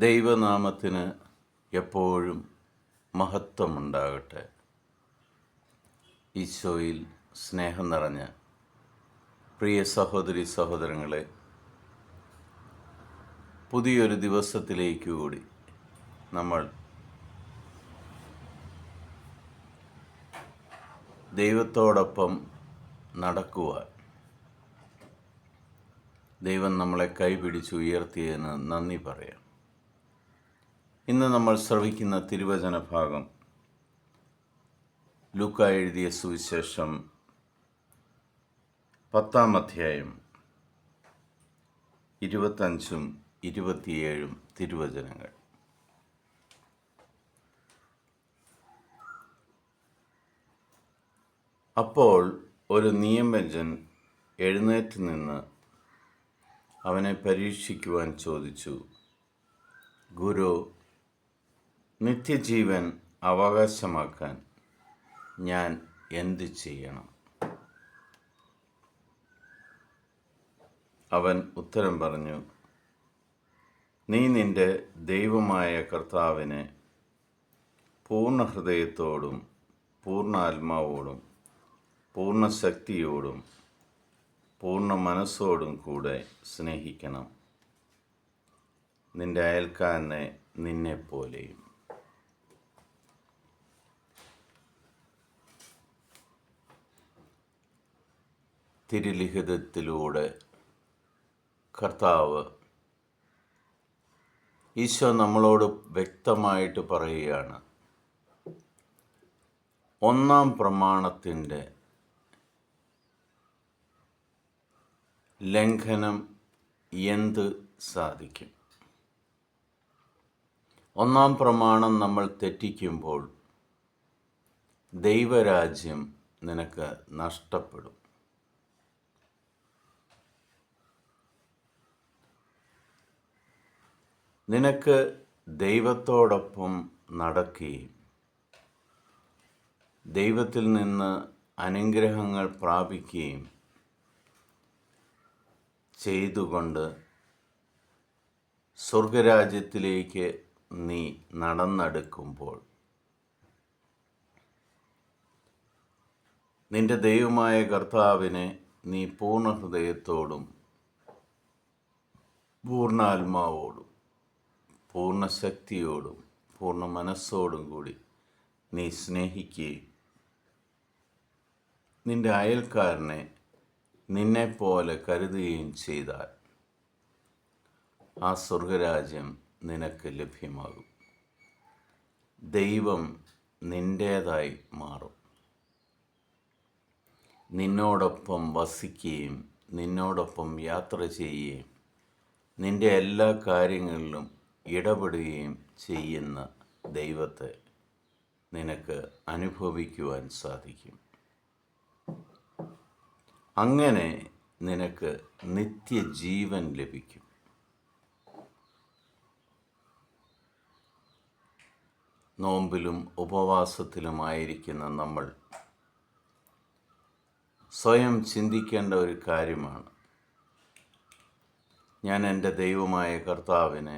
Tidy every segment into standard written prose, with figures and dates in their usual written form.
ദൈവനാമത്തിന് എപ്പോഴും മഹത്വമുണ്ടാകട്ടെ. ഈശോയിൽ സ്നേഹം നിറഞ്ഞ പ്രിയ സഹോദരി സഹോദരങ്ങളെ, പുതിയൊരു ദിവസത്തിലേക്ക് കൂടി നമ്മൾ ദൈവത്തോടൊപ്പം നടക്കുവാൻ ദൈവം നമ്മളെ കൈപിടിച്ചുയർത്തിയതിന് നന്ദി പറയാം. ഇന്ന് നമ്മൾ ശ്രവിക്കുന്ന തിരുവചന ഭാഗം ലൂക്കാ എഴുതിയ സുവിശേഷം 10-ാം അധ്യായം 25-27 തിരുവചനങ്ങൾ. അപ്പോൾ ഒരു നിയമജ്ഞൻ എഴുന്നേറ്റ് നിന്ന് അവനെ പരീക്ഷിക്കുവാൻ ചോദിച്ചു, ഗുരു, നിത്യജീവൻ അവകാശമാക്കാൻ ഞാൻ എന്ത് ചെയ്യണം? അവൻ ഉത്തരം പറഞ്ഞു, നീ നിന്റെ ദൈവമായ കർത്താവിനെ പൂർണ്ണ ഹൃദയത്തോടും പൂർണ്ണ ആത്മാവോടും പൂർണ്ണ ശക്തിയോടും പൂർണ്ണ മനസ്സോടും കൂടെ സ്നേഹിക്കണം, നിന്റെ അയൽക്കാരനെ നിന്നെപ്പോലെയും. തിരുലിഖിതത്തിലൂടെ കർത്താവ് ഈശോ നമ്മളോട് വ്യക്തമായിട്ട് പറയുകയാണ്, ഒന്നാം പ്രമാണത്തിൻ്റെ ലംഘനം എന്ത് സാധിക്കും? ഒന്നാം പ്രമാണം നമ്മൾ തെറ്റിക്കുമ്പോൾ ദൈവരാജ്യം നിനക്ക് നഷ്ടപ്പെടും. നിനക്ക് ദൈവത്തോടൊപ്പം നടക്കുകയും ദൈവത്തിൽ നിന്ന് അനുഗ്രഹങ്ങൾ പ്രാപിക്കുകയും ചെയ്തുകൊണ്ട് സ്വർഗരാജ്യത്തിലേക്ക് നീ നടന്നെടുക്കുമ്പോൾ നിന്റെ ദൈവമായ കർത്താവിനെ നീ പൂർണ്ണ ഹൃദയത്തോടും പൂർണ്ണ ആത്മാവോടും പൂർണ്ണ ശക്തിയോടും പൂർണ്ണ മനസ്സോടും കൂടി നീ സ്നേഹിക്കുകയും നിന്റെ അയൽക്കാരനെ നിന്നെപ്പോലെ കരുതുകയും ചെയ്താൽ ആ സ്വർഗരാജ്യം നിനക്ക് ലഭ്യമാകും. ദൈവം നിൻ്റേതായി മാറും. നിന്നോടൊപ്പം വസിക്കുകയും നിന്നോടൊപ്പം യാത്ര ചെയ്യുകയും നിൻ്റെ എല്ലാ കാര്യങ്ങളിലും ഇടപെടുകയും ചെയ്യുന്ന ദൈവത്തെ നിനക്ക് അനുഭവിക്കുവാൻ സാധിക്കും. അങ്ങനെ നിനക്ക് നിത്യജീവൻ ലഭിക്കും. നോമ്പിലും ഉപവാസത്തിലുമായിരിക്കുന്ന നമ്മൾ സ്വയം ചിന്തിക്കേണ്ട ഒരു കാര്യമാണ്, ഞാൻ എൻ്റെ ദൈവമായ കർത്താവിനെ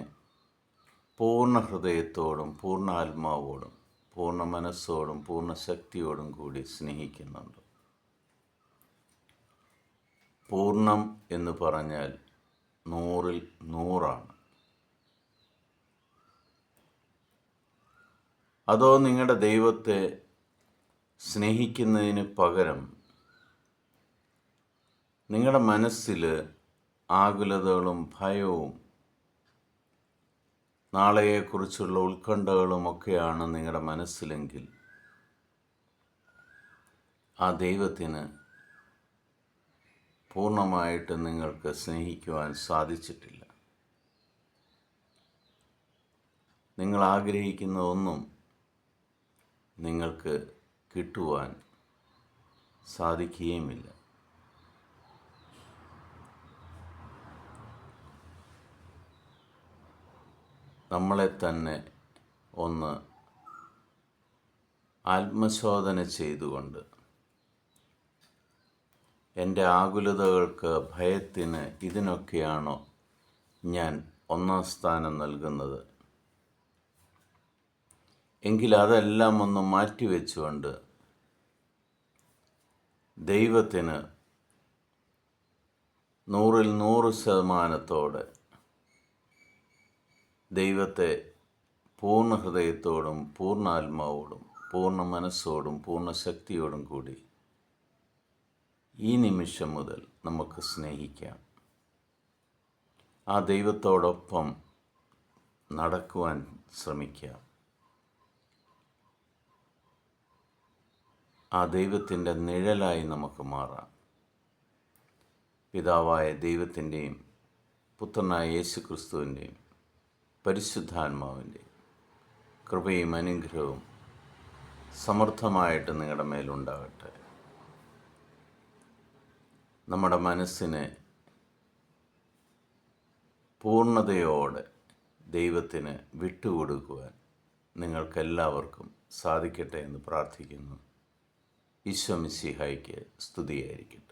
പൂർണ്ണ ഹൃദയത്തോടും പൂർണ്ണ ആത്മാവോടും പൂർണ്ണ മനസ്സോടും പൂർണ്ണ ശക്തിയോടും കൂടി സ്നേഹിക്കുന്നുണ്ട്. പൂർണ്ണം എന്ന് പറഞ്ഞാൽ 100-ൽ 100. അതോ നിങ്ങളുടെ ദൈവത്തെ സ്നേഹിക്കുന്നതിന് പകരം നിങ്ങളുടെ മനസ്സിൽ ആകുലതകളും ഭയവും നാളെയെക്കുറിച്ചുള്ള ഉത്കണ്ഠകളുമൊക്കെയാണ് നിങ്ങളുടെ മനസ്സിലെങ്കിൽ ആ ദൈവത്തിന് പൂർണ്ണമായിട്ട് നിങ്ങൾക്ക് സ്നേഹിക്കുവാൻ സാധിച്ചിട്ടില്ല. നിങ്ങൾ ആഗ്രഹിക്കുന്നതൊന്നും നിങ്ങൾക്ക് കിട്ടുവാൻ സാധിക്കുകയുമില്ല. നമ്മളെ തന്നെ ഒന്ന് ആത്മശോധന ചെയ്തുകൊണ്ട് എൻ്റെ ആകുലതകൾക്ക്, ഭയത്തിന് ഇതിനൊക്കെയാണോ ഞാൻ ഒന്നാം സ്ഥാനം നൽകുന്നത് എങ്കിൽ അതെല്ലാം ഒന്ന് മാറ്റിവെച്ചുകൊണ്ട് ദൈവത്തിന് 100% ദൈവത്തെ പൂർണ്ണ ഹൃദയത്തോടും പൂർണ്ണാത്മാവോടും പൂർണ്ണ മനസ്സോടും പൂർണ്ണ ശക്തിയോടും കൂടി ഈ നിമിഷം മുതൽ നമുക്ക് സ്നേഹിക്കാം. ആ ദൈവത്തോടൊപ്പം നടക്കുവാൻ ശ്രമിക്കാം. ആ ദൈവത്തിൻ്റെ നിഴലായി നമുക്ക് മാറാം. പിതാവായ ദൈവത്തിൻ്റെയും പുത്രനായ യേശു ക്രിസ്തുവിൻ്റെയും പരിശുദ്ധാത്മാവിൻ്റെയും കൃപയും അനുഗ്രഹവും സമൃദ്ധമായിട്ട് നിങ്ങളുടെ മേലുണ്ടാകട്ടെ. നമ്മുടെ മനസ്സിനെ പൂർണ്ണതയോടെ ദൈവത്തിന് വിട്ടുകൊടുക്കുവാൻ നിങ്ങൾക്കെല്ലാവർക്കും സാധിക്കട്ടെ എന്ന് പ്രാർത്ഥിക്കുന്നു. ഈശോ മിശിഹായ്ക്ക് സ്തുതിയായിരിക്കട്ടെ.